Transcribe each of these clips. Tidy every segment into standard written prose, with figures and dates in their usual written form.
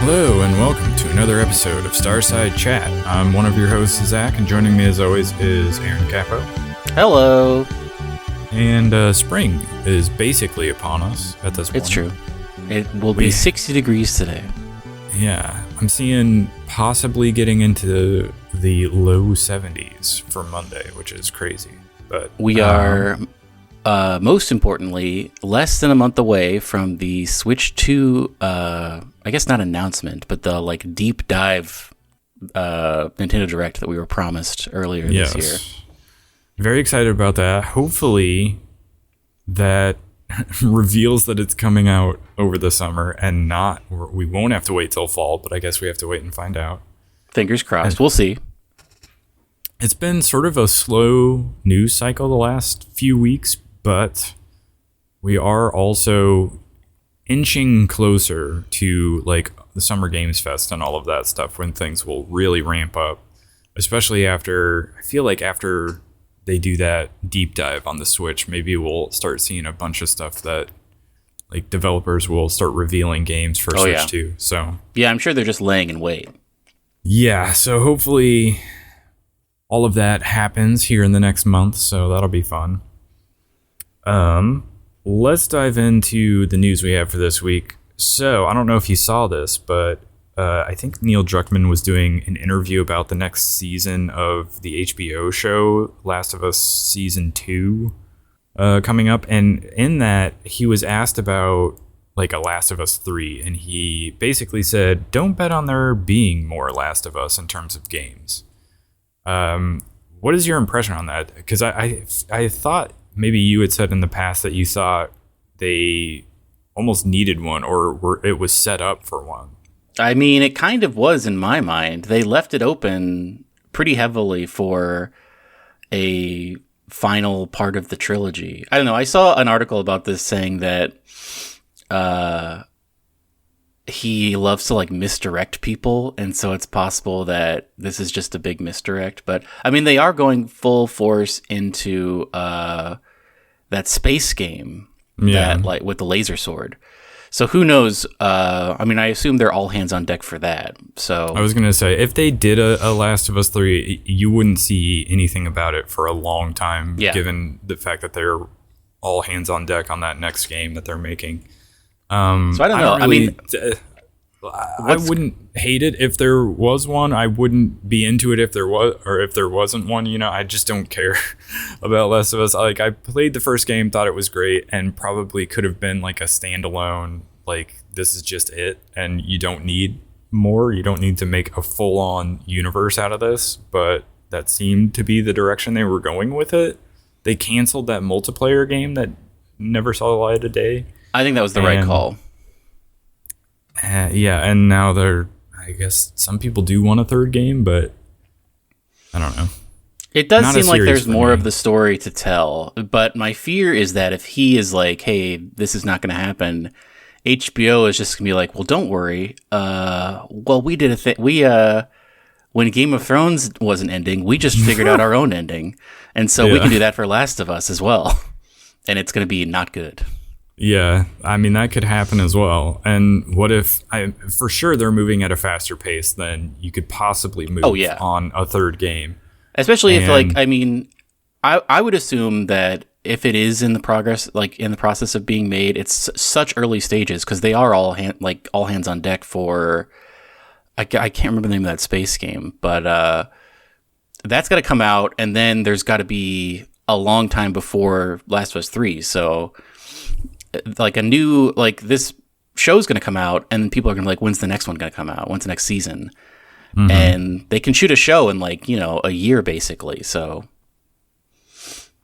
Hello and welcome to another episode of Starside Chat. I'm one of your hosts, Zach, and joining me as always is Aaron Capo. Hello. And spring is basically upon us at this point. It's true. It will be 60 degrees today. Yeah, I'm seeing possibly getting into the low 70s for Monday, which is crazy. But we are, most importantly, less than a month away from the Switch 2, I guess not announcement, but the deep dive Nintendo Direct that we were promised earlier this year. Very excited about that. Hopefully that reveals that it's coming out over the summer and we won't have to wait till fall, but I guess we have to wait and find out. Fingers crossed. We'll see. It's been sort of a slow news cycle the last few weeks, but we are also inching closer to the Summer Games Fest and all of that stuff when things will really ramp up, especially after they do that deep dive on the Switch. Maybe we'll start seeing a bunch of stuff that developers will start revealing games for Switch 2. So yeah, I'm sure they're just laying in wait. Yeah, so hopefully all of that happens here in the next month, so that'll be fun. Let's dive into the news we have for this week. So I don't know if you saw this, but I think Neil Druckmann was doing an interview about the next season of the HBO show Last of Us Season 2 coming up. And in that, he was asked about a Last of Us 3. And he basically said, don't bet on there being more Last of Us in terms of games. What is your impression on that? Because I thought maybe you had said in the past that you thought they almost needed one or it was set up for one. I mean, it kind of was in my mind. They left it open pretty heavily for a final part of the trilogy. I don't know. I saw an article about this saying that he loves to misdirect people, and so it's possible that this is just a big misdirect. But I mean, they are going full force into that space game that with the laser sword. So who knows? I mean, I assume they're all hands on deck for that. So I was going to say, if they did a Last of Us 3, you wouldn't see anything about it for a long time, given the fact that they're all hands on deck on that next game that they're making. So I don't know. I wouldn't hate it if there was one. I wouldn't be into it if there was, or if there wasn't one. I just don't care about Last of Us. I played the first game, thought it was great, and probably could have been a standalone. This is just it, and you don't need more. You don't need to make a full-on universe out of this. But that seemed to be the direction they were going with it. They canceled that multiplayer game that never saw the light of day. I think that was the right call. Yeah, and now I guess some people do want a third game, but I don't know. It does seem like there's more of the story to tell, but my fear is that if he is hey, this is not going to happen, HBO is just going to be well, don't worry. Well, we did a thing. When Game of Thrones wasn't ending, we just figured out our own ending. And so we can do that for Last of Us as well. And it's going to be not good. Yeah, I mean, that could happen as well. And what if, for sure, they're moving at a faster pace than you could possibly move on a third game. Especially if, I would assume that if it is in the process of being made, it's such early stages because they are all hands on deck for, I can't remember the name of that space game, but that's got to come out, and then there's got to be a long time before Last of Us 3, so this show's going to come out, and people are going to when's the next one going to come out? When's the next season? Mm-hmm. And they can shoot a show in a year basically. So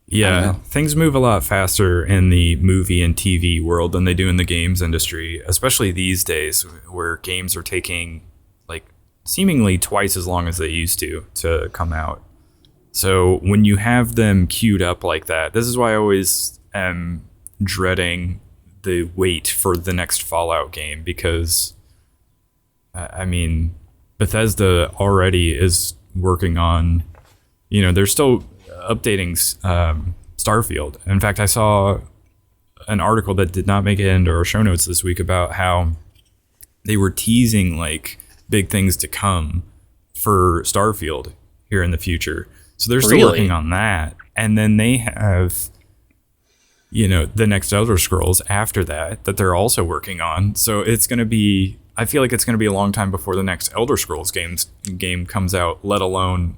yeah, things move a lot faster in the movie and TV world than they do in the games industry, especially these days where games are taking seemingly twice as long as they used to come out. So when you have them queued up like that, this is why I always am dreading the wait for the next Fallout game, because I mean, Bethesda already is working on, they're still updating Starfield. In fact, I saw an article that did not make it into our show notes this week about how they were teasing like big things to come for Starfield here in the future. So they're still working on that. And then they have, the next Elder Scrolls after that they're also working on. So it's going to be, I feel like it's going to be a long time before the next Elder Scrolls game comes out, let alone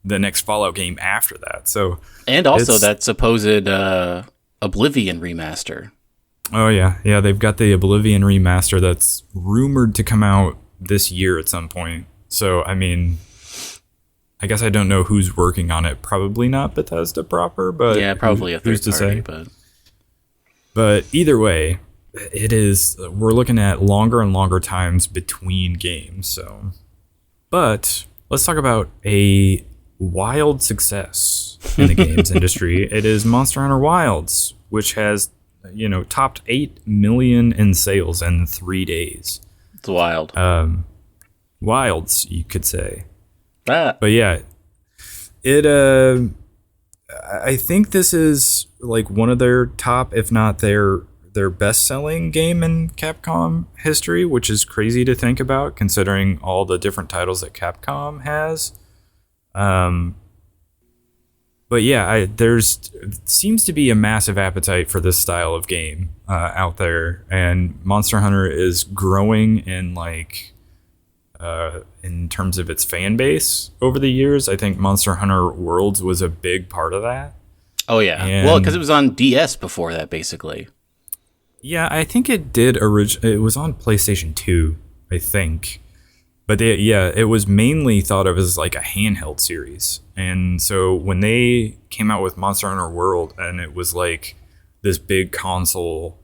the next Fallout game after that. So, and also that supposed Oblivion remaster. Oh yeah. They've got the Oblivion remaster that's rumored to come out this year at some point. So I mean, I guess I don't know who's working on it. Probably not Bethesda proper, but yeah, probably a third party. But either way, we're looking at longer and longer times between games. So, but let's talk about a wild success in the games industry. It is Monster Hunter Wilds, which has topped 8 million in sales in 3 days. It's wild. Wilds, you could say. But yeah, I think this is like one of their top, if not their best-selling game in Capcom history, which is crazy to think about considering all the different titles that Capcom has. But yeah, seems to be a massive appetite for this style of game out there, and Monster Hunter is growing in in terms of its fan base over the years. I think Monster Hunter Worlds was a big part of that. Oh yeah, well, because it was on DS before that, basically. Yeah, I think it did it was on PlayStation 2, I think. But it was mainly thought of as like a handheld series. And so when they came out with Monster Hunter World, and it was like this big console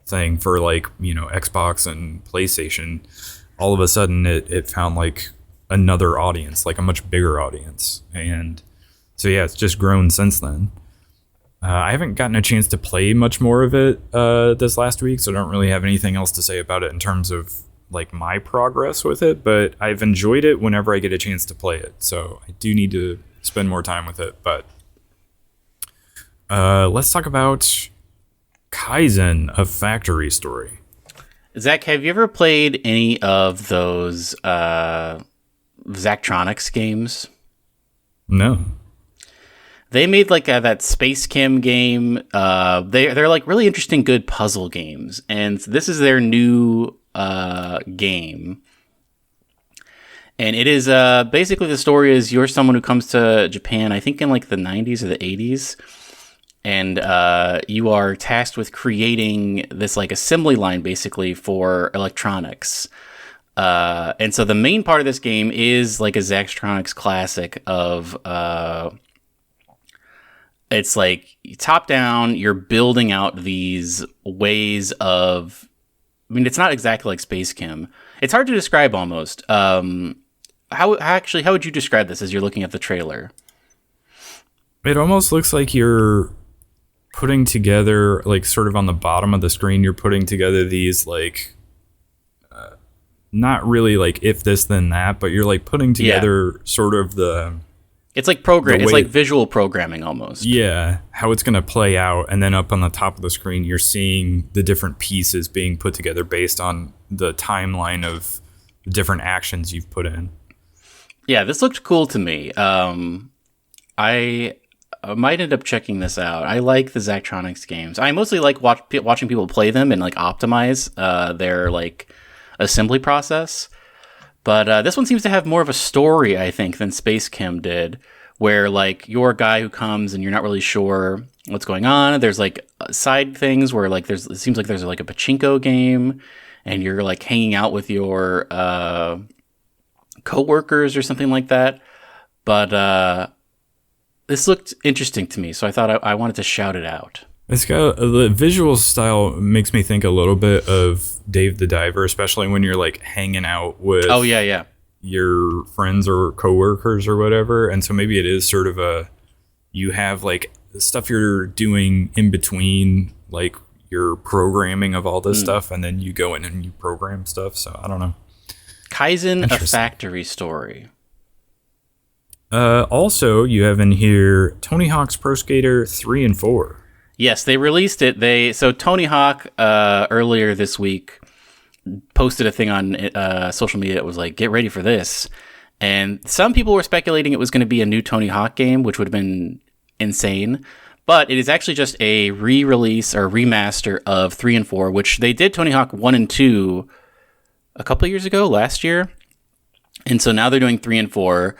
thing for Xbox and PlayStation, all of a sudden it found like another audience, like a much bigger audience. And so yeah, it's just grown since then. I haven't gotten a chance to play much more of it this last week, so I don't really have anything else to say about it in terms of like my progress with it, but I've enjoyed it whenever I get a chance to play it. So I do need to spend more time with it. But let's talk about Kaizen, a Factory Story. Zach, have you ever played any of those Zachtronics games? No. They made like that Space Kim game. They're like really interesting, good puzzle games, and this is their new game. And it is basically, the story is you're someone who comes to Japan, I think in like the 90s or the 80s, and you are tasked with creating this like assembly line basically for electronics. And so the main part of this game is like a Zachtronics classic of it's like top down, you're building out these ways of, I mean, it's not exactly like Space Kim. It's hard to describe almost. How would you describe this as you're looking at the trailer? It almost looks like you're putting together, like sort of on the bottom of the screen, you're putting together these like, not really like if this then that, but you're like putting together sort of the... It's like it's like visual programming almost. Yeah, how it's going to play out, and then up on the top of the screen, you're seeing the different pieces being put together based on the timeline of the different actions you've put in. Yeah, this looked cool to me. I might end up checking this out. I like the Zachtronics games. I mostly like watching people play them and like optimize their like assembly process. But this one seems to have more of a story, I think, than Space Kim did, where like you're a guy who comes and you're not really sure what's going on. There's like side things where like it seems like there's like a pachinko game, and you're like hanging out with your coworkers or something like that. But this looked interesting to me, so I thought I wanted to shout it out. It's got the visual style makes me think a little bit of Dave the Diver, especially when you're like hanging out with your friends or coworkers or whatever. And so maybe it is sort of you have like stuff you're doing in between, like your programming of all this stuff, and then you go in and you program stuff. So I don't know. Kaizen, a Factory Story. Also, you have in here Tony Hawk's Pro Skater 3 and 4. Yes, they released it. So Tony Hawk earlier this week posted a thing on social media that was like, get ready for this. And some people were speculating it was going to be a new Tony Hawk game, which would have been insane. But it is actually just a re-release or remaster of 3 and 4, which they did Tony Hawk 1 and 2 a couple of years ago, last year. And so now they're doing 3 and 4,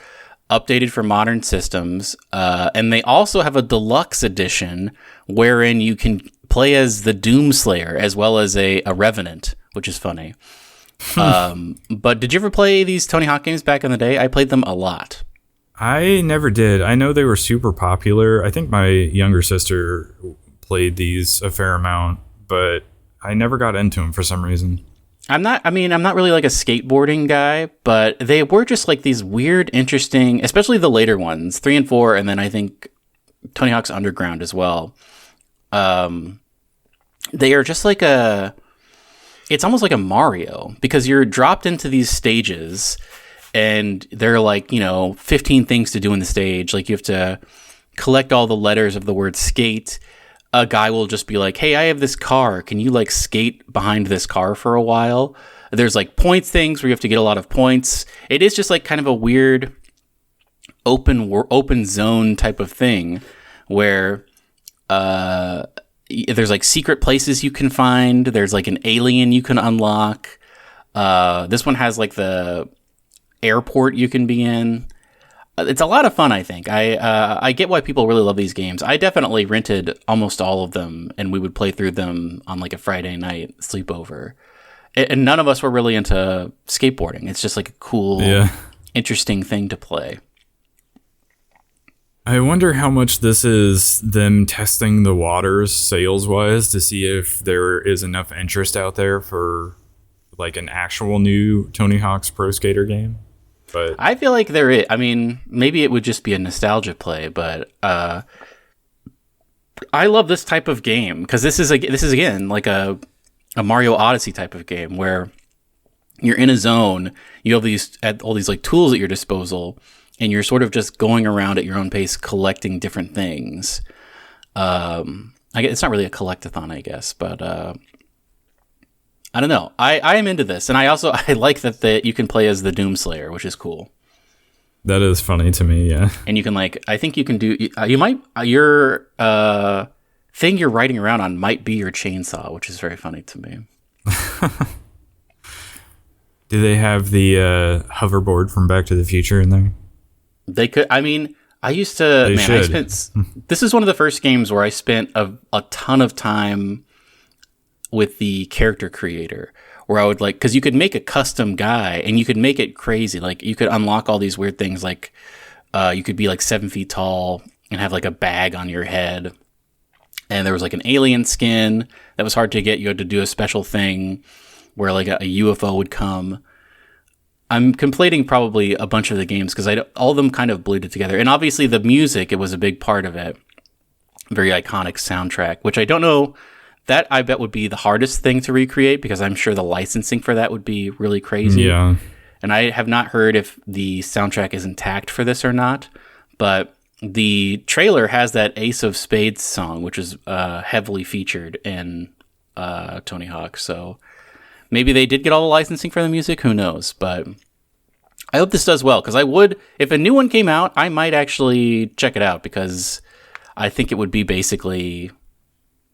updated for modern systems. And they also have a deluxe edition wherein you can play as the Doomslayer as well as a Revenant, which is funny. But did you ever play these Tony Hawk games back in the day? I played them a lot. I never did. I know they were super popular. I think my younger sister played these a fair amount, but I never got into them for some reason. I'm not really like a skateboarding guy, but they were just like these weird, interesting, especially the later ones, 3 and 4, and then I think Tony Hawk's Underground as well. They are just like it's almost like a Mario, because you're dropped into these stages and there are like, 15 things to do in the stage. Like you have to collect all the letters of the word skate. A guy will just be like, hey, I have this car. Can you like skate behind this car for a while? There's like points things where you have to get a lot of points. It is just like kind of a weird open zone type of thing where there's like secret places you can find. There's like an alien you can unlock. This one has like the airport you can be in. It's a lot of fun, I think. I get why people really love these games. I definitely rented almost all of them, and we would play through them on like a Friday night sleepover. And none of us were really into skateboarding. It's just like a cool, interesting thing to play. I wonder how much this is them testing the waters sales-wise to see if there is enough interest out there for like an actual new Tony Hawk's Pro Skater game. But I feel like there is. I mean, maybe it would just be a nostalgia play, but I love this type of game because this is again like a Mario Odyssey type of game where you're in a zone, you have all these like tools at your disposal, and you're sort of just going around at your own pace collecting different things. It's not really a collectathon, I guess, but I don't know. I am into this, and I like that you can play as the Doomslayer, which is cool. That is funny to me, yeah. And you can I think you can do. You might your thing you're riding around on might be your chainsaw, which is very funny to me. Do they have the hoverboard from Back to the Future in there? They could. I mean, I used to. I spent. This is one of the first games where I spent a ton of time with the character creator, where I would because you could make a custom guy and you could make it crazy. Like you could unlock all these weird things. Like you could be like 7 feet tall and have like a bag on your head. And there was like an alien skin that was hard to get. You had to do a special thing where like a UFO would come. I'm conflating probably a bunch of the games because all of them kind of blended together. And obviously the music, it was a big part of it. Very iconic soundtrack, which I don't know. That I bet would be the hardest thing to recreate because I'm sure the licensing for that would be really crazy. Yeah. And I have not heard if the soundtrack is intact for this or not. But the trailer has that Ace of Spades song, which is heavily featured in Tony Hawk. So maybe they did get all the licensing for the music. Who knows? But I hope this does well because I would, if a new one came out, I might actually check it out because I think it would be basically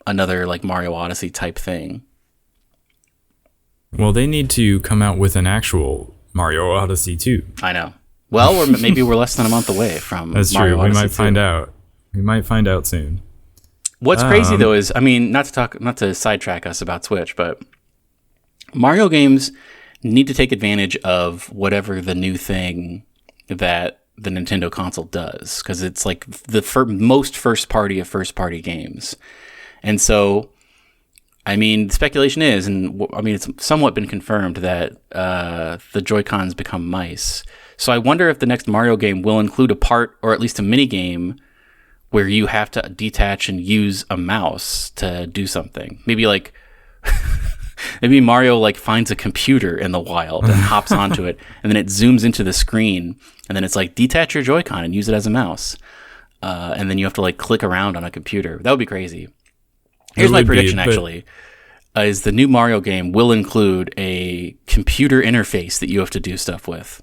another like Mario Odyssey type thing. Well, they need to come out with an actual Mario Odyssey 2. I know. Well, maybe we're less than a month away from That's Mario true. Odyssey We might 2. find out. We might find out soon. What's crazy though is, I mean, not to sidetrack us about Switch, but Mario games need to take advantage of whatever the new thing that the Nintendo console does, because it's like the most first party of first party games. And so, I mean, the speculation is, and I mean, it's somewhat been confirmed that the Joy-Cons become mice. So I wonder if the next Mario game will include a part, or at least a mini game, where you have to detach and use a mouse to do something. Maybe like, maybe Mario like finds a computer in the wild and hops onto it, and then it zooms into the screen, and then it's like, detach your Joy-Con and use it as a mouse. And then you have to like click around on a computer. That would be crazy. Here's my prediction, actually. is the new Mario game will include a computer interface that you have to do stuff with.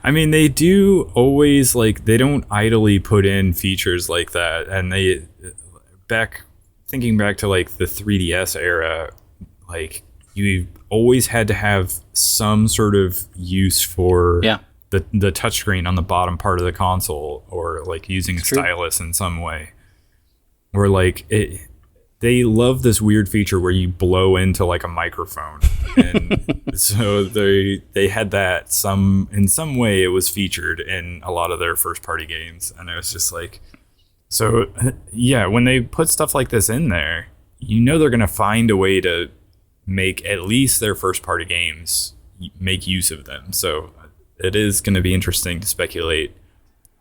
I mean, they do always, like, they don't idly put in features like that. And thinking back to, like, the 3DS era, like, you always had to have some sort of use for the touchscreen on the bottom part of the console, or, like, using a stylus in some way. Or, like, they love this weird feature where you blow into, like, a microphone. And so they had that in some way it was featured in a lot of their first party games. And it was just like, so yeah, when they put stuff like this in there, you know they're going to find a way to make at least their first party games make use of them. So it is going to be interesting to speculate,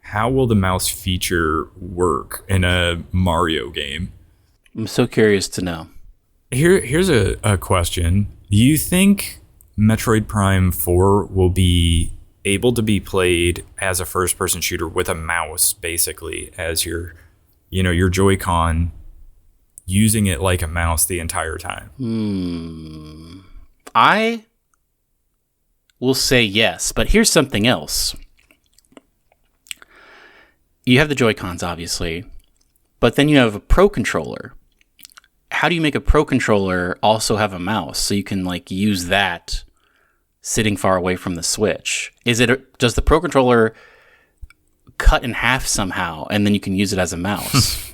how will the mouse feature work in a Mario game? I'm so curious to know. Here's a question. Do you think Metroid Prime 4 will be able to be played as a first-person shooter with a mouse, basically, as your Joy-Con, using it like a mouse the entire time? I will say yes, but here's something else. You have the Joy-Cons, obviously, but then you have a Pro Controller. How do you make a Pro Controller also have a mouse so you can, like, use that sitting far away from the Switch? Does the Pro Controller cut in half somehow and then you can use it as a mouse?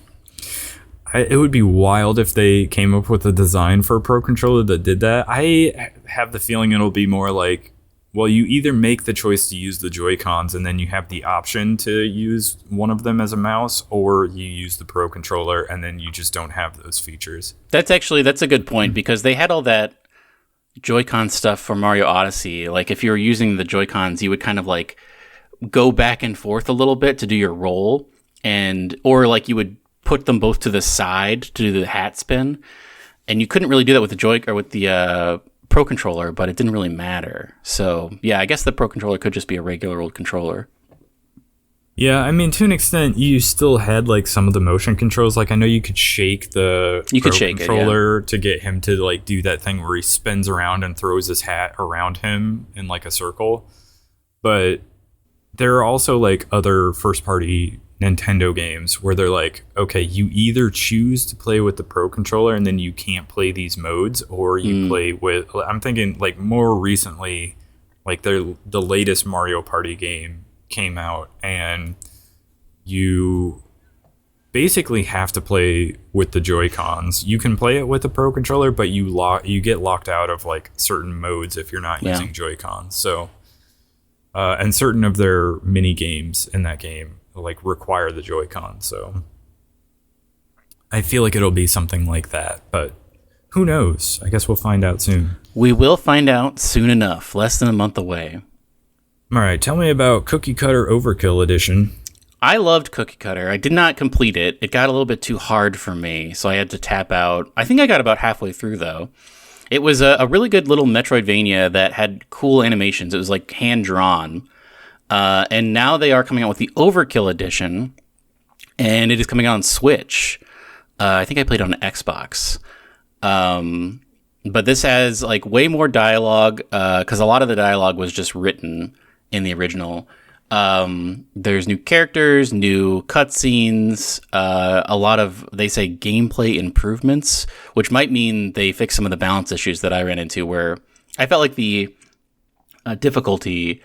It would be wild if they came up with a design for a Pro Controller that did that. I have the feeling it'll be more like, well, you either make the choice to use the Joy-Cons and then you have the option to use one of them as a mouse, or you use the Pro Controller and then you just don't have those features. That's a good point, because they had all that Joy-Con stuff for Mario Odyssey. Like, if you were using the Joy-Cons, you would kind of, like, go back and forth a little bit to do your roll, or like you would put them both to the side to do the hat spin, and you couldn't really do that with the Pro Controller, but it didn't really matter. So yeah, I guess the Pro Controller could just be a regular old controller. Yeah, I mean, to an extent, you still had, like, some of the motion controls. Like, I know you could shake the controller to get him to, like, do that thing where he spins around and throws his hat around him in, like, a circle. But there are also, like, other first-party Nintendo games where they're like, okay, you either choose to play with the Pro Controller and then you can't play these modes, or you play with, I'm thinking, like, more recently, like, the latest Mario Party game came out and you basically have to play with the Joy-Cons. You can play it with the Pro Controller, but you get locked out of, like, certain modes if you're not using Joy-Cons. So and certain of their mini games in that game, like, require the Joy-Con. So I feel like it'll be something like that, but who knows? I guess we'll find out soon. We will find out soon enough, less than a month away. All right, tell me about Cookie Cutter Overkill Edition. I loved Cookie Cutter. I did not complete it. It got a little bit too hard for me, so I had to tap out. I think I got about halfway through, though. It was a really good little Metroidvania that had cool animations. It was, like, hand-drawn. And now they are coming out with the Overkill Edition, and it is coming out on Switch. I think I played on Xbox. But this has, like, way more dialogue, because a lot of the dialogue was just written in the original. There's new characters, new cutscenes, a lot of, they say, gameplay improvements, which might mean they fix some of the balance issues that I ran into, where I felt like the difficulty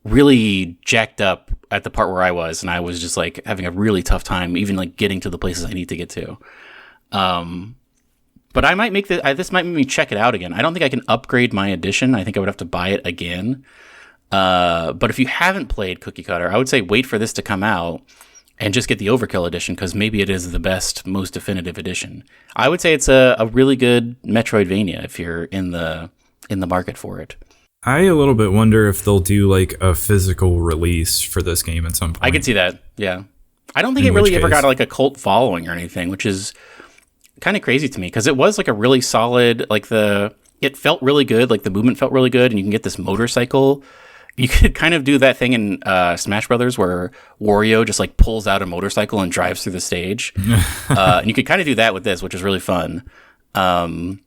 really jacked up at the part where I was, and I was just, like, having a really tough time even, like, getting to the places I need to get to. But I might this might make me check it out again. I don't think I can upgrade my edition. I think I would have to buy it again. But if you haven't played Cookie Cutter, I would say wait for this to come out and just get the Overkill edition, because maybe it is the best, most definitive edition. I would say it's a really good Metroidvania if you're in the market for it. I a little bit wonder if they'll do, like, a physical release for this game at some point. I could see that, yeah. I don't think it really ever got, like, a cult following or anything, which is kind of crazy to me, because it was, like, a really solid, like, it felt really good, like, the movement felt really good, and you can get this motorcycle. You could kind of do that thing in Smash Brothers where Wario just, like, pulls out a motorcycle and drives through the stage. And you could kind of do that with this, which is really fun. But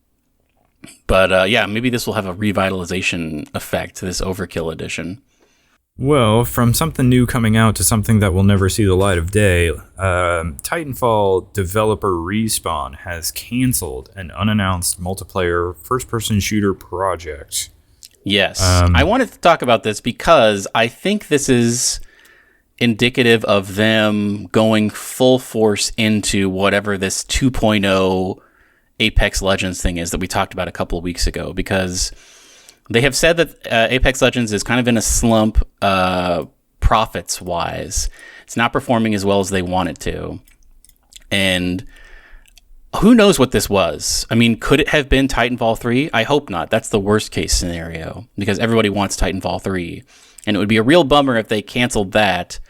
yeah, maybe this will have a revitalization effect to this Overkill edition. Well, from something new coming out to something that will never see the light of day, Titanfall developer Respawn has canceled an unannounced multiplayer first-person shooter project. Yes. I wanted to talk about this because I think this is indicative of them going full force into whatever this 2.0 Apex Legends thing is that we talked about a couple of weeks ago, because they have said that Apex Legends is kind of in a slump profits-wise. It's not performing as well as they want it to. And who knows what this was? I mean, could it have been Titanfall 3? I hope not. That's the worst-case scenario, because everybody wants Titanfall 3. And it would be a real bummer if they canceled that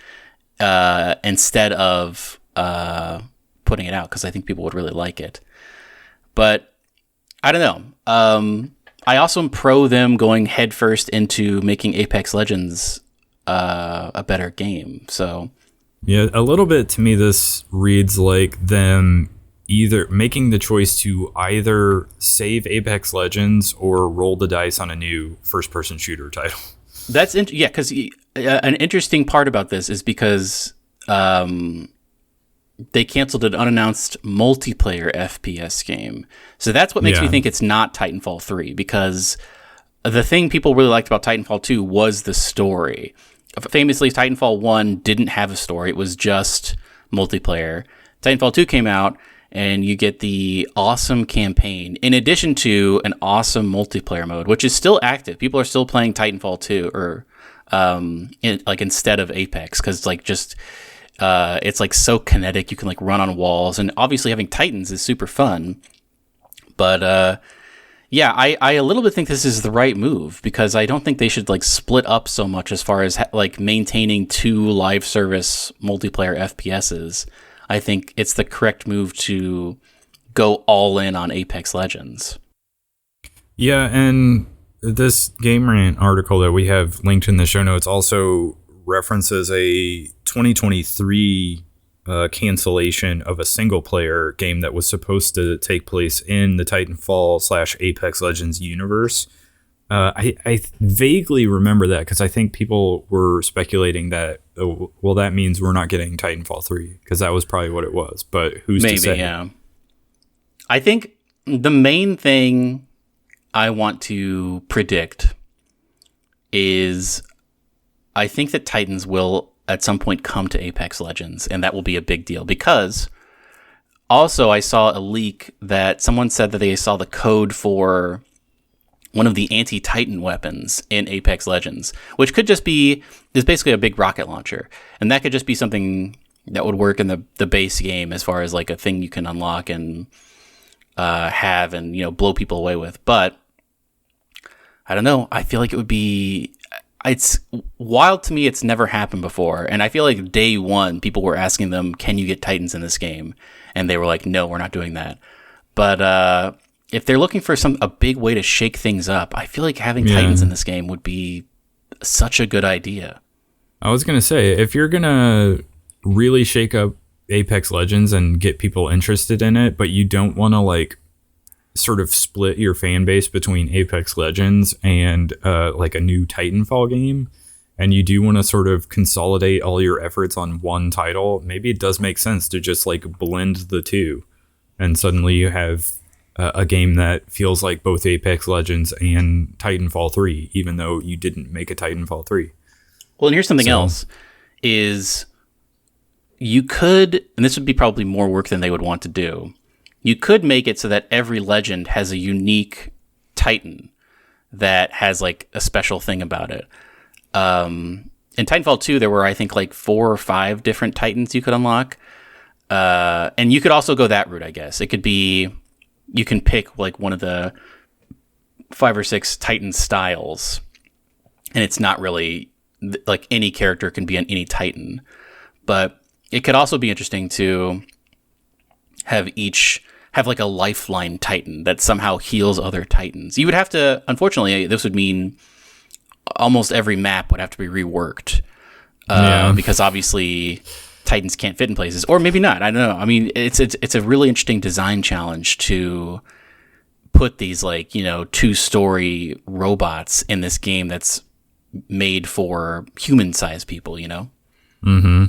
instead of putting it out, because I think people would really like it. But I don't know. I also am pro them going headfirst into making Apex Legends a better game. So yeah, a little bit to me, this reads like them either making the choice to either save Apex Legends or roll the dice on a new first-person shooter title. That's yeah, because an interesting part about this is because they canceled an unannounced multiplayer FPS game. So that's what makes me think it's not Titanfall 3, because the thing people really liked about Titanfall 2 was the story. Famously, Titanfall 1 didn't have a story. It was just multiplayer. Titanfall 2 came out, and you get the awesome campaign, in addition to an awesome multiplayer mode, which is still active. People are still playing Titanfall 2, or instead of Apex, because it's like so kinetic. You can like run on walls, and obviously having Titans is super fun. But yeah, I a little bit think this is the right move, because I don't think they should like split up so much as far as like maintaining 2 live service multiplayer FPSs. I think it's the correct move to go all in on Apex Legends. Yeah, and this Game Rant article that we have linked in the show notes also references a 2023 cancellation of a single-player game that was supposed to take place in the Titanfall/Apex Legends universe. I vaguely remember that, because I think people were speculating that, well, that means we're not getting Titanfall 3, because that was probably what it was. But who's to say? Yeah. I think the main thing I want to predict is I think that Titans will at some point come to Apex Legends, and that will be a big deal, because also I saw a leak that someone said that they saw the code for one of the anti-Titan weapons in Apex Legends, which could just be, is basically a big rocket launcher. And that could just be something that would work in the base game as far as like a thing you can unlock and have and, blow people away with. But I don't know. I feel like it would be, it's wild to me. It's never happened before. And I feel like day one, people were asking them, can you get Titans in this game? And they were like, no, we're not doing that. But, if they're looking for a big way to shake things up, I feel like having Titans in this game would be such a good idea. I was going to say, if you're going to really shake up Apex Legends and get people interested in it, but you don't want to like sort of split your fan base between Apex Legends and like a new Titanfall game, and you do want to sort of consolidate all your efforts on one title, maybe it does make sense to just like blend the two, and suddenly you have a game that feels like both Apex Legends and Titanfall 3, even though you didn't make a Titanfall 3. Well, and here's something else, is you could, and this would be probably more work than they would want to do, you could make it so that every legend has a unique Titan that has like a special thing about it. In Titanfall 2, there were, I think, like 4 or 5 different Titans you could unlock. And you could also go that route, I guess. It could be, you can pick like one of the 5 or 6 Titan styles, and it's not really like any character can be on any Titan. But it could also be interesting to have like a lifeline Titan that somehow heals other Titans. You would have to, unfortunately, this would mean almost every map would have to be reworked, because obviously Titans can't fit in places, or maybe not. I don't know. I mean, it's a really interesting design challenge to put these like, 2-story robots in this game that's made for human-sized people, Mm-hmm.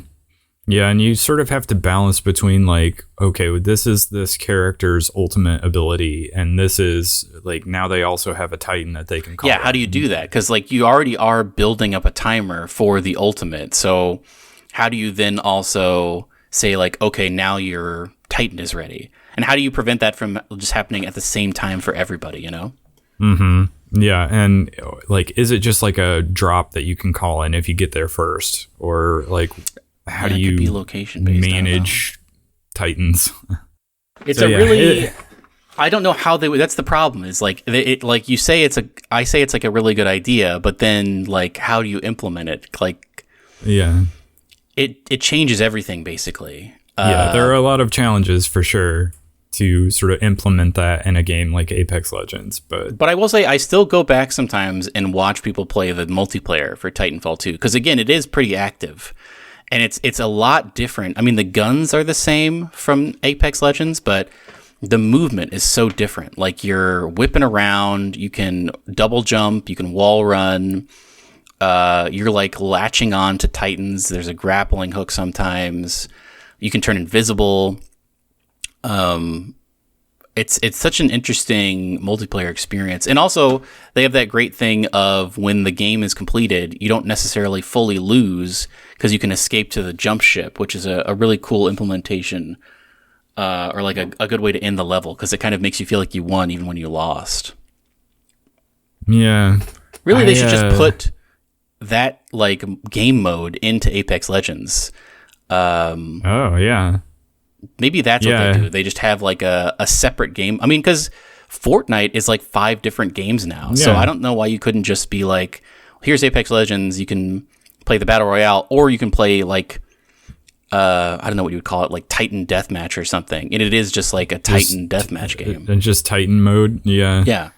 Yeah, and you sort of have to balance between like, okay, this is this character's ultimate ability, and this is like now they also have a Titan that they can call. Yeah, how do you do that? Because like you already are building up a timer for the ultimate, so how do you then also say like, okay, now your Titan is ready? And how do you prevent that from just happening at the same time for everybody, Mm-hmm. Yeah, and like, is it just like a drop that you can call in if you get there first? Or like, how do you manage Titans? It's I don't know how they would. That's the problem. Is like like you say I say it's like a really good idea, but then like how do you implement it? Like, yeah, it changes everything basically. Yeah, there are a lot of challenges for sure to sort of implement that in a game like Apex Legends, but I will say I still go back sometimes and watch people play the multiplayer for Titanfall 2 because again, it is pretty active. And it's a lot different. I mean, the guns are the same from Apex Legends, but the movement is so different. Like you're whipping around, you can double jump, you can wall run. You're like latching on to Titans. There's a grappling hook sometimes. You can turn invisible. It's such an interesting multiplayer experience. And also, they have that great thing of when the game is completed, you don't necessarily fully lose because you can escape to the jump ship, which is a really cool implementation or like a good way to end the level because it kind of makes you feel like you won even when you lost. Yeah. Really, they should just put that like game mode into Apex Legends. Oh, yeah. Maybe that's what they do. They just have like a separate game. I mean, because Fortnite is like 5 different games now. Yeah. So I don't know why you couldn't just be like, here's Apex Legends. You can play the Battle Royale, or you can play like, I don't know what you would call it, like Titan Deathmatch or something. And it is just like a Titan Deathmatch game. And just Titan mode. Yeah. Yeah.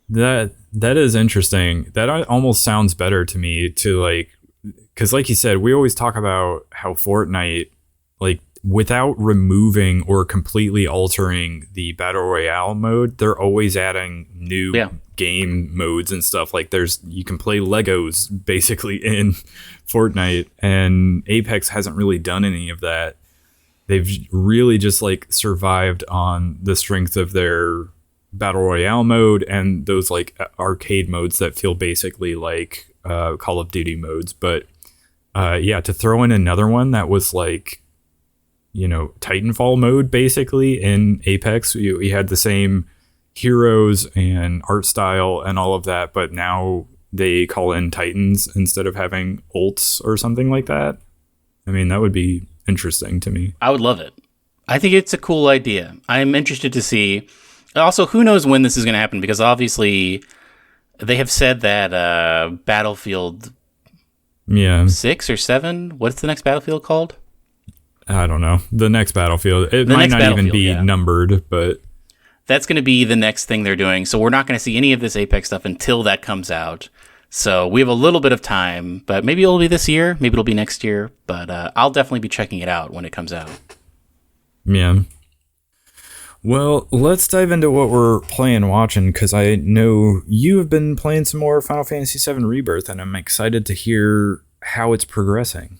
That is interesting. That almost sounds better to me to like, because like you said, we always talk about how Fortnite, like, without removing or completely altering the Battle Royale mode, they're always adding new game modes and stuff. Like you can play Legos basically in Fortnite, and Apex hasn't really done any of that. They've really just like survived on the strength of their Battle Royale mode and those like arcade modes that feel basically like Call of Duty modes. But to throw in another one that was like, Titanfall mode basically in Apex, you had the same heroes and art style and all of that, but now they call in Titans instead of having ults or something like that. I mean, that would be interesting to me. I would love it. I think it's a cool idea. I'm interested to see. Also, who knows when this is going to happen, because obviously they have said that Battlefield 6 or 7, what's the next Battlefield called? I don't know. The next Battlefield. It might not even be numbered, but that's going to be the next thing they're doing. So we're not going to see any of this Apex stuff until that comes out. So we have a little bit of time, but maybe it'll be this year. Maybe it'll be next year. But I'll definitely be checking it out when it comes out. Yeah. Well, let's dive into what we're playing, watching, because I know you have been playing some more Final Fantasy VII Rebirth, and I'm excited to hear how it's progressing.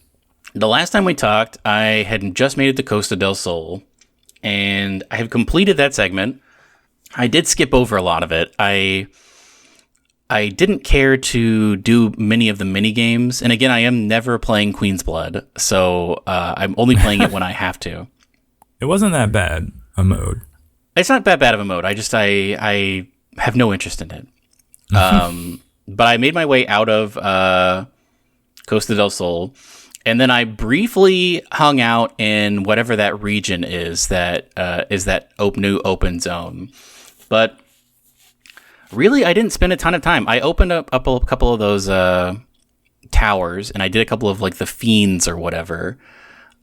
The last time we talked, I had just made it to Costa del Sol, and I have completed that segment. I did skip over a lot of it. I didn't care to do many of the mini games, and again, I am never playing Queen's Blood, so I'm only playing it when I have to. It wasn't that bad a mode. It's not that bad of a mode. I have no interest in it. But I made my way out of Costa del Sol. And then I briefly hung out in whatever that region is that new open zone. But really, I didn't spend a ton of time. I opened up a couple of those towers, and I did a couple of like the fiends or whatever.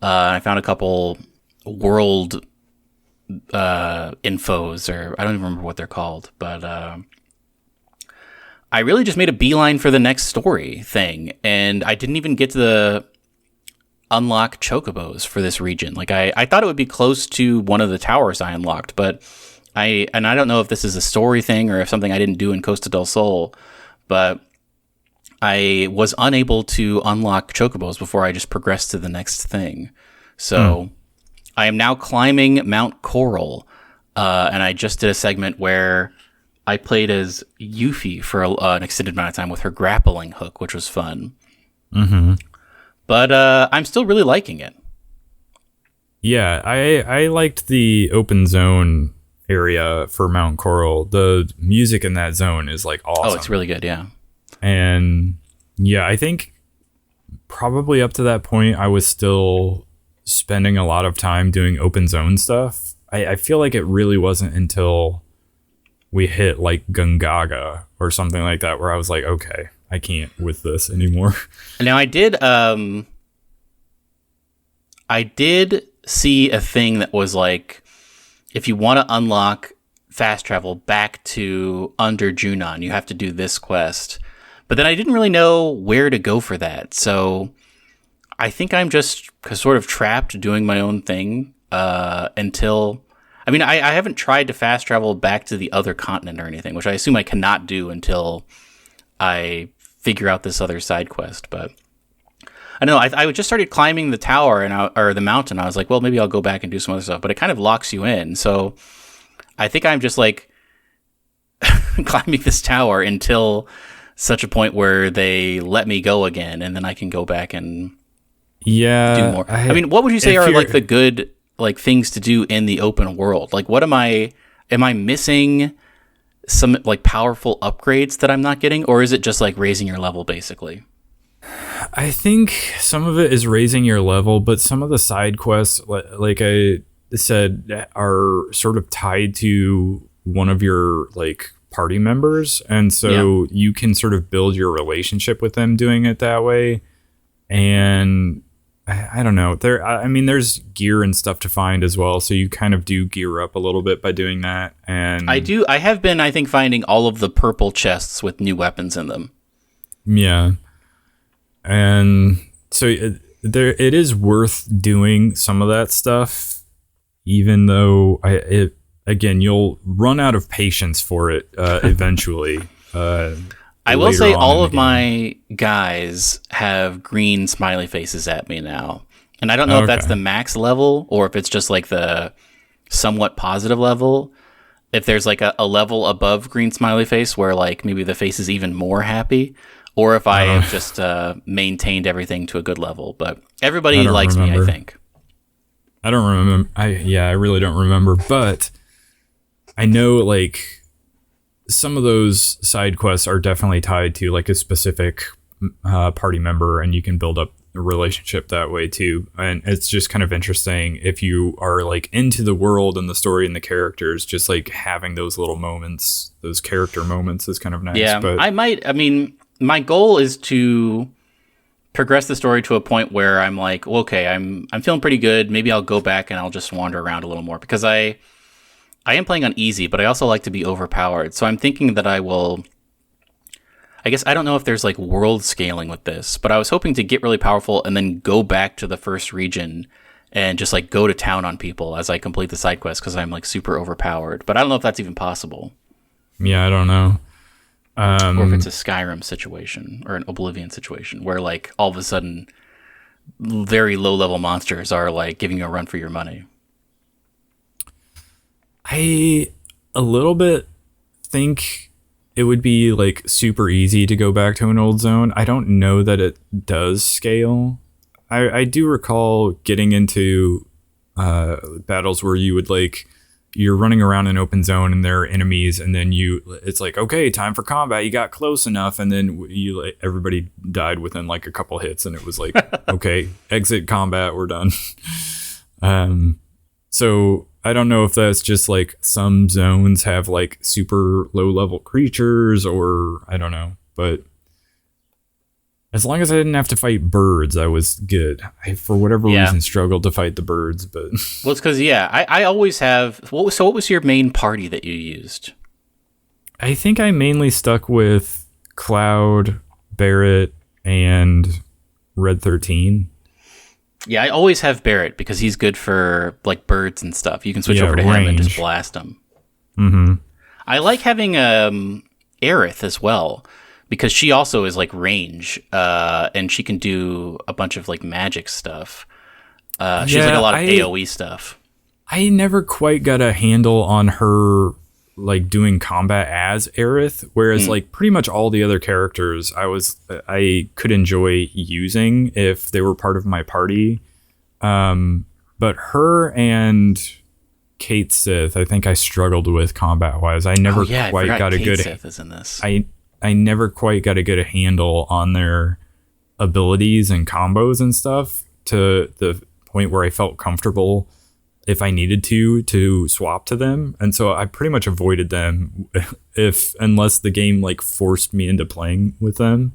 I found a couple world infos, or I don't even remember what they're called. But I really just made a beeline for the next story thing, and I didn't even get to the unlock chocobos for this region. Like I thought it would be close to one of the towers I unlocked, but I don't know if this is a story thing or if something I didn't do in Costa del Sol, but I was unable to unlock chocobos before I just progressed to the next thing. So I am now climbing Mount Coral, and I just did a segment where I played as Yuffie for an extended amount of time with her grappling hook, which was fun. Mm-hmm. But I'm still really liking it. Yeah, I liked the open zone area for Mount Coral. The music in that zone is like awesome. Oh, it's really good, yeah. And yeah, I think probably up to that point, I was still spending a lot of time doing open zone stuff. I feel like it really wasn't until we hit like Gungaga or something like that where I was like, okay, I can't with this anymore. Now I did see a thing that was like, if you want to unlock fast travel back to Under Junon, you have to do this quest. But then I didn't really know where to go for that. So I think I'm just sort of trapped doing my own thing until... I mean, I haven't tried to fast travel back to the other continent or anything, which I assume I cannot do until I figure out this other side quest. But I don't know. I just started climbing the tower or the mountain. I was like, well, maybe I'll go back and do some other stuff. But it kind of locks you in. So I think I'm just like climbing this tower until such a point where they let me go again, and then I can go back and do more. I mean, what would you say are like the good like things to do in the open world? Like, what am I missing some like powerful upgrades that I'm not getting, or is it just like raising your level basically? I think some of it is raising your level, but some of the side quests, like I said, are sort of tied to one of your like party members, and so you can sort of build your relationship with them doing it that way. And I don't know. There's gear and stuff to find as well, so you kind of do gear up a little bit by doing that. And I have been, I think, finding all of the purple chests with new weapons in them. Yeah. And so it is worth doing some of that stuff, even though again, you'll run out of patience for it eventually. I will say all of my guys have green smiley faces at me now. And I don't know if that's the max level or if it's just like the somewhat positive level. If there's like a level above green smiley face where like maybe the face is even more happy, or if I have just maintained everything to a good level. But everybody likes me, I think. I don't remember. I really don't remember. But I know like some of those side quests are definitely tied to like a specific party member, and you can build up a relationship that way too. And it's just kind of interesting if you are like into the world and the story and the characters, just like having those little moments, those character moments is kind of nice. Yeah, but my goal is to progress the story to a point where I'm like, well, okay, I'm feeling pretty good. Maybe I'll go back and I'll just wander around a little more, because I am playing on easy, but I also like to be overpowered. So I'm thinking that I guess I don't know if there's like world scaling with this, but I was hoping to get really powerful and then go back to the first region and just like go to town on people as I complete the side quest, because I'm like super overpowered. But I don't know if that's even possible. Yeah, I don't know. Or if it's a Skyrim situation or an Oblivion situation where like all of a sudden very low level monsters are like giving you a run for your money. I a little bit think it would be like super easy to go back to an old zone. I don't know that it does scale. I do recall getting into battles where you would like, you're running around an open zone and there are enemies, and then it's like, okay, time for combat. You got close enough, and then everybody died within like a couple hits, and it was like, okay, exit combat, we're done. So I don't know if that's just like some zones have like super low level creatures, or I don't know, but as long as I didn't have to fight birds, I was good. I, for whatever reason, struggled to fight the birds, but well, it's because I always have. So what was your main party that you used? I think I mainly stuck with Cloud, Barrett, and Red 13. Yeah, I always have Barrett because he's good for like birds and stuff. You can switch over to him and just blast them. Mm-hmm. I like having Aerith as well, because she also is like range, and she can do a bunch of like magic stuff. She has like a lot of AoE stuff. I never quite got a handle on her like doing combat as Aerith, whereas like pretty much all the other characters I could enjoy using if they were part of my party. But her and Kate Sith, I think I struggled with combat wise. I never quite got a good. Sith is in this. I never quite got a good handle on their abilities and combos and stuff to the point where I felt comfortable if I needed to swap to them. And so I pretty much avoided them unless the game like forced me into playing with them.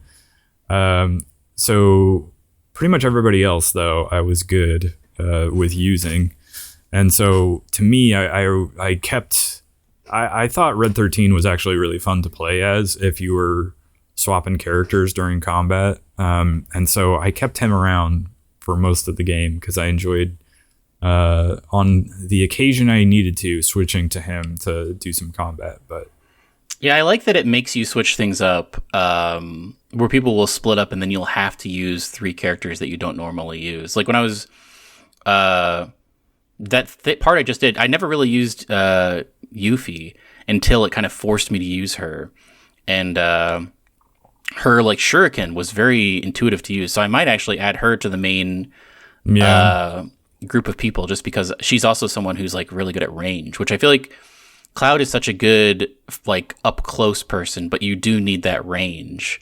So pretty much everybody else though, I was good with using. And so to me, I thought Red 13 was actually really fun to play as if you were swapping characters during combat. And so I kept him around for most of the game because I enjoyed on the occasion I needed to switching to him to do some combat. But yeah, I like that it makes you switch things up where people will split up and then you'll have to use 3 characters that you don't normally use. Like when I was that part I just did, I never really used Yuffie until it kind of forced me to use her. And her like shuriken was very intuitive to use. So I might actually add her to the main group of people just because she's also someone who's like really good at range, which I feel like Cloud is such a good like up close person, but you do need that range.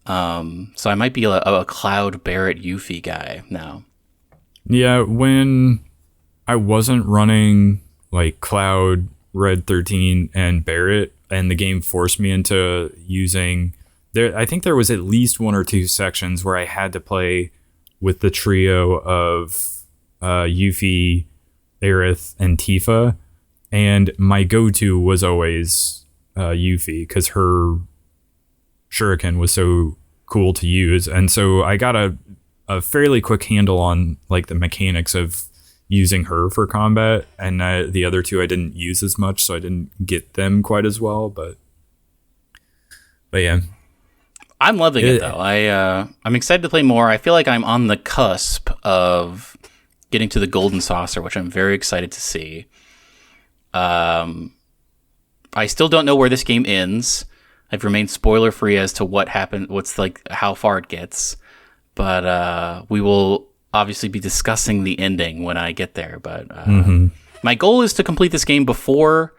So I might be a Cloud Barrett Yuffie guy now. Yeah, when I wasn't running like Cloud, Red 13, and Barrett, and the game forced me into using I think there was at least 1 or 2 sections where I had to play with the trio of Yuffie, Aerith, and Tifa, and my go-to was always Yuffie because her shuriken was so cool to use, and so I got a fairly quick handle on like the mechanics of using her for combat, and the other 2 I didn't use as much, so I didn't get them quite as well. But yeah. I'm loving it though. I'm excited to play more. I feel like I'm on the cusp of getting to the Golden Saucer, which I'm very excited to see. I still don't know where this game ends. I've remained spoiler free as to what happened, what's like how far it gets. But we will obviously be discussing the ending when I get there. But my goal is to complete this game before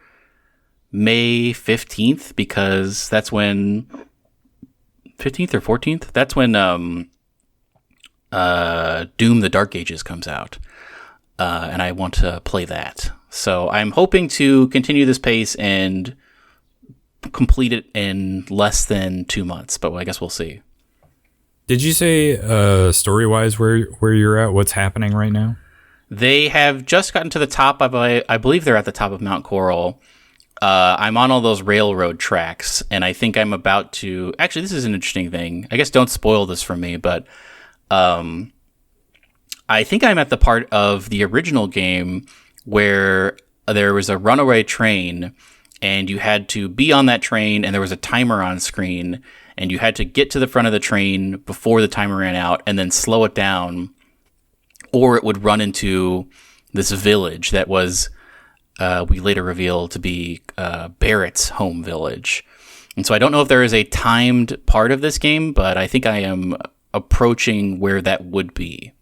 May 15th because that's when 15th or 14th. That's when Doom: The Dark Ages comes out, and I want to play that. So I'm hoping to continue this pace and complete it in less than 2 months. But I guess we'll see. Did you say story-wise where you're at? What's happening right now? They have just gotten to the top. I believe they're at the top of Mount Coral. I'm on all those railroad tracks, and I think I'm about to... Actually, this is an interesting thing. I guess don't spoil this for me, but I think I'm at the part of the original game where there was a runaway train, and you had to be on that train, and there was a timer on screen, and you had to get to the front of the train before the timer ran out, and then slow it down, or it would run into this village that was... we later reveal to be Barrett's home village. And so I don't know if there is a timed part of this game, but I think I am approaching where that would be.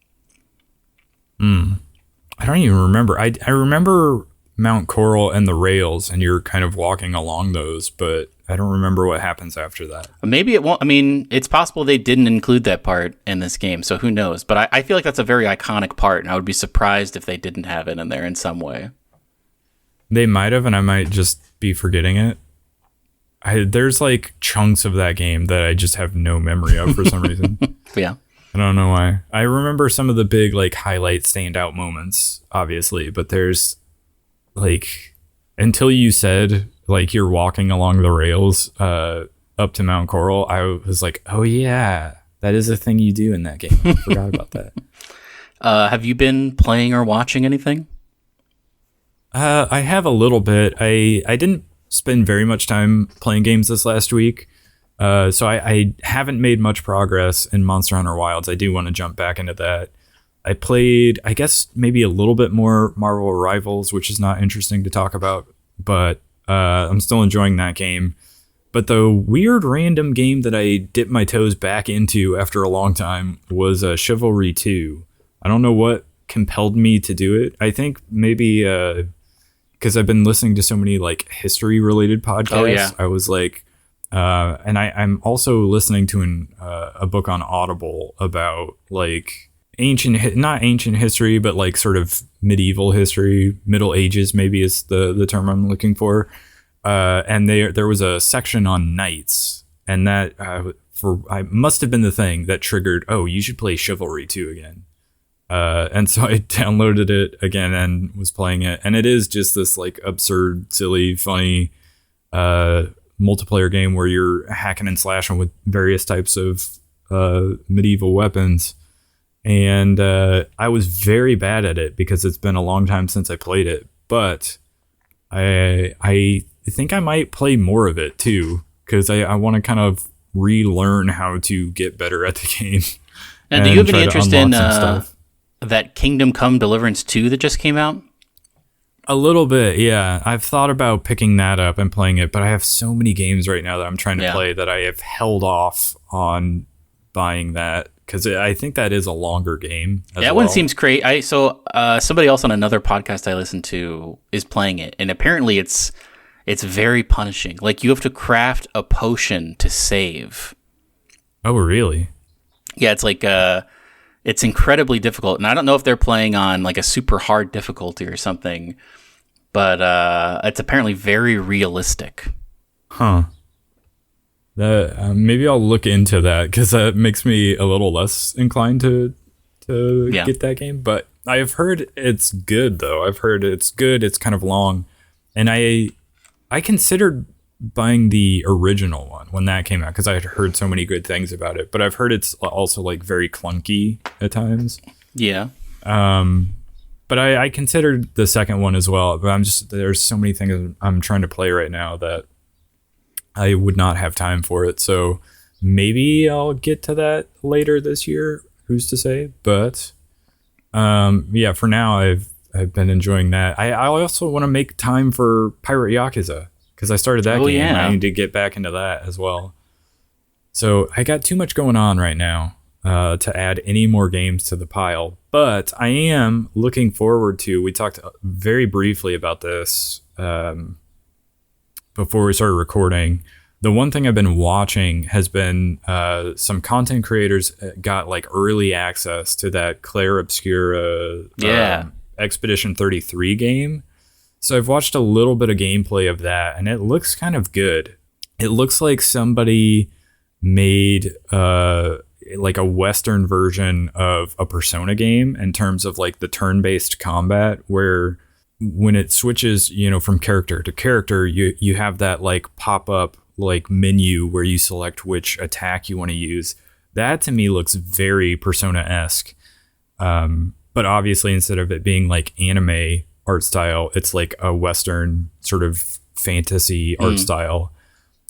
I don't even remember. I remember Mount Coral and the rails, and you're kind of walking along those, but I don't remember what happens after that. Maybe it won't. I mean, it's possible they didn't include that part in this game, so who knows? But I feel like that's a very iconic part, and I would be surprised if they didn't have it in there in some way. They might have, and I might just be forgetting it. There's like chunks of that game that I just have no memory of for some reason. Yeah. I don't know why. I remember some of the big like highlight standout moments, obviously, but there's like until you said like you're walking along the rails up to Mount Coral, I was like, oh yeah, that is a thing you do in that game. I forgot about that. Have you been playing or watching anything? I have a little bit. I didn't spend very much time playing games this last week. So I haven't made much progress in Monster Hunter Wilds. I do want to jump back into that. I played, I guess, maybe a little bit more Marvel Rivals, which is not interesting to talk about, but I'm still enjoying that game. But the weird random game that I dipped my toes back into after a long time was Chivalry 2. I don't know what compelled me to do it. I think maybe because I've been listening to so many like history related podcasts. Oh, yeah. I was like, and I'm also listening to a book on Audible about like not ancient history, but like sort of medieval history, Middle Ages maybe is the term I'm looking for. And there was a section on knights, and that I must have been the thing that triggered, oh, you should play Chivalry 2 again. And so I downloaded it again and was playing it, and it is just this like absurd, silly, funny multiplayer game where you're hacking and slashing with various types of medieval weapons. And I was very bad at it because it's been a long time since I played it, but I think I might play more of it too, because I want to kind of relearn how to get better at the game. Now, do you have any interest in that Kingdom Come Deliverance 2 that just came out? A little bit, yeah. I've thought about picking that up and playing it, but I have so many games right now that I'm trying to play that I have held off on buying that, because I think that is a longer game. That one seems crazy. So somebody else on another podcast I listen to is playing it, and apparently it's very punishing. Like, you have to craft a potion to save. Oh, really? Yeah, it's like it's incredibly difficult, and I don't know if they're playing on like a super hard difficulty or something, but it's apparently very realistic. Huh. Maybe I'll look into that, because that makes me a little less inclined to get that game. But I've heard it's good, though. I've heard it's good. It's kind of long, and I considered buying the original one when that came out, because I had heard so many good things about it. But I've heard it's also like very clunky at times. Yeah. But I considered the second one as well. But there's so many things I'm trying to play right now that I would not have time for it. So maybe I'll get to that later this year. Who's to say? But yeah, for now I've been enjoying that. I also want to make time for Pirate Yakuza, because I started that game. Yeah. I need to get back into that as well. So I got too much going on right now to add any more games to the pile. But I am looking forward to, we talked very briefly about this before we started recording. The one thing I've been watching has been some content creators got like early access to that Claire Obscura Expedition 33 game. So I've watched a little bit of gameplay of that, and it looks kind of good. It looks like somebody made like a Western version of a Persona game in terms of like the turn-based combat, where when it switches, from character to character, you have that like pop-up like menu where you select which attack you want to use. That to me looks very Persona-esque. But obviously, instead of it being like anime art style, it's like a Western sort of fantasy art style.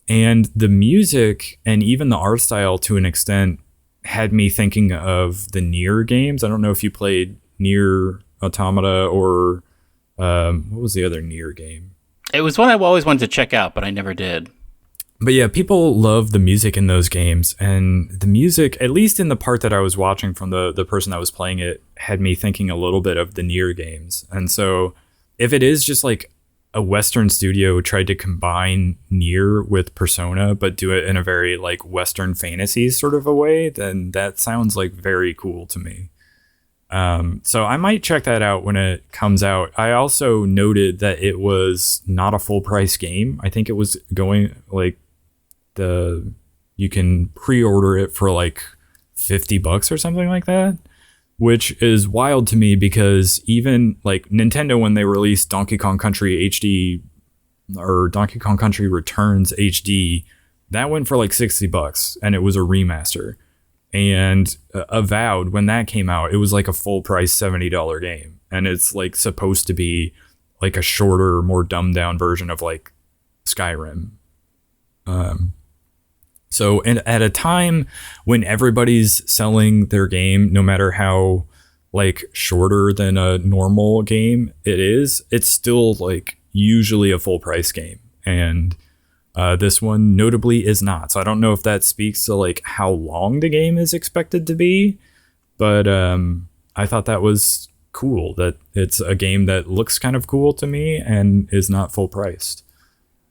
And the music and even the art style to an extent had me thinking of the Nier games. I don't know if you played Nier Automata or what was the other Nier game? It was one I always wanted to check out, but I never did. But yeah, people love the music in those games, and the music, at least in the part that I was watching from the person that was playing it, had me thinking a little bit of the Nier games. And so if it is just like a Western studio tried to combine Nier with Persona, but do it in a very like Western fantasy sort of a way, then that sounds like very cool to me. So I might check that out when it comes out. I also noted that it was not a full price game. I think it was going like you can pre-order it for like $50 or something like that, which is wild to me, because even like Nintendo, when they released Donkey Kong Country HD or Donkey Kong Country Returns HD, that went for like $60 and it was a remaster. And Avowed, when that came out, it was like a full price $70 game, and it's like supposed to be like a shorter, more dumbed down version of like Skyrim. So at a time when everybody's selling their game, no matter how like shorter than a normal game it's still like usually a full price game. And this one notably is not. So I don't know if that speaks to like how long the game is expected to be, but I thought that was cool that it's a game that looks kind of cool to me and is not full priced.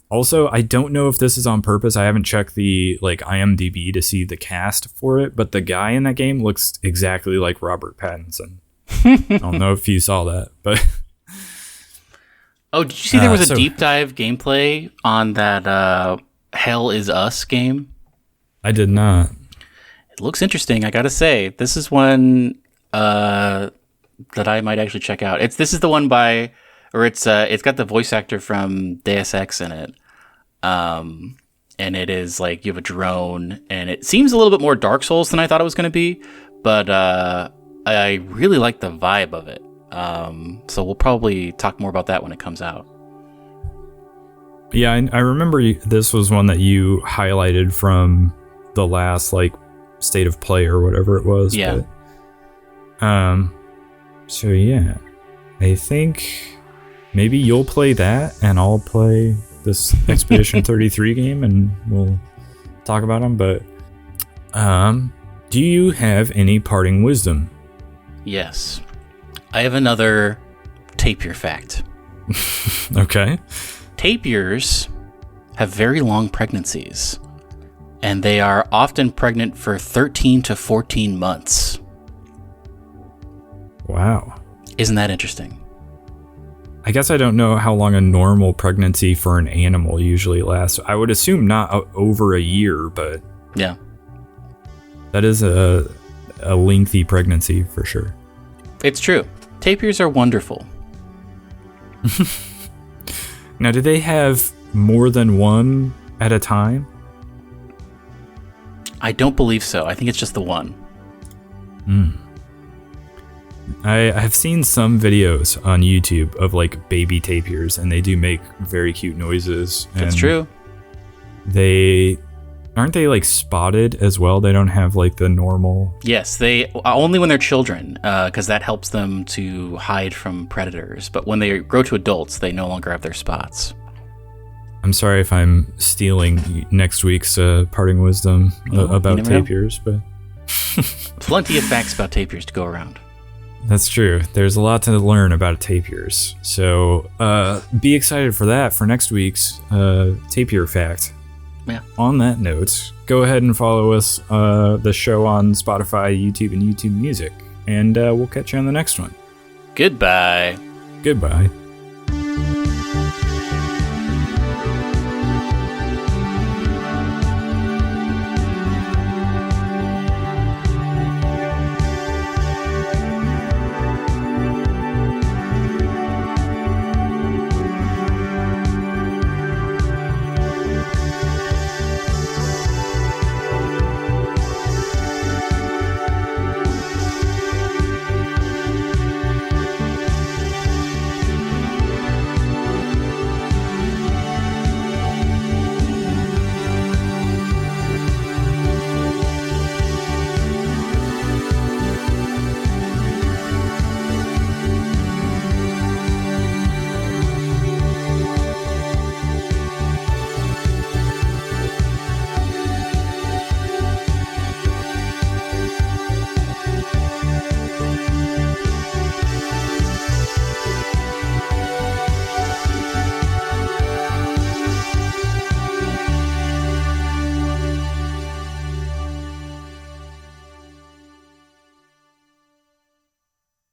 Also, I don't know if this is on purpose. I haven't checked the like IMDb to see the cast for it, but the guy in that game looks exactly like Robert Pattinson. I don't know if you saw that, but oh, did you see there was a deep dive gameplay on that Hell Is Us game? I did not. It looks interesting, I gotta say. This is one that I might actually check out. This is the one by, or it's got the voice actor from Deus Ex in it. And it is like you have a drone, and it seems a little bit more Dark Souls than I thought it was going to be, but I really like the vibe of it. So we'll probably talk more about that when it comes out. Yeah, I remember this was one that you highlighted from the last like state of play or whatever it was. Yeah. But, so yeah, I think maybe you'll play that and I'll play this Expedition 33 game and we'll talk about them. But do you have any parting wisdom? Yes. I have another tapir fact. Okay. Tapirs have very long pregnancies, and they are often pregnant for 13 to 14 months. Wow. Isn't that interesting? I guess I don't know how long a normal pregnancy for an animal usually lasts. I would assume not over a year, but yeah, that is a lengthy pregnancy for sure. It's true. Tapirs are wonderful. Now, do they have more than one at a time? I don't believe so. I think it's just the one. I've seen some videos on YouTube of like baby tapirs, and they do make very cute noises. That's true. Aren't they like spotted as well? They don't have like the normal. Yes, they only when they're children, because that helps them to hide from predators. But when they grow to adults, they no longer have their spots. I'm sorry if I'm stealing next week's parting wisdom about tapirs, but plenty of facts about tapirs to go around. That's true. There's a lot to learn about tapirs. So be excited for that for next week's tapir fact. Yeah. On that note, go ahead and follow us, the show on Spotify, YouTube, and YouTube Music. And we'll catch you on the next one. Goodbye. Goodbye.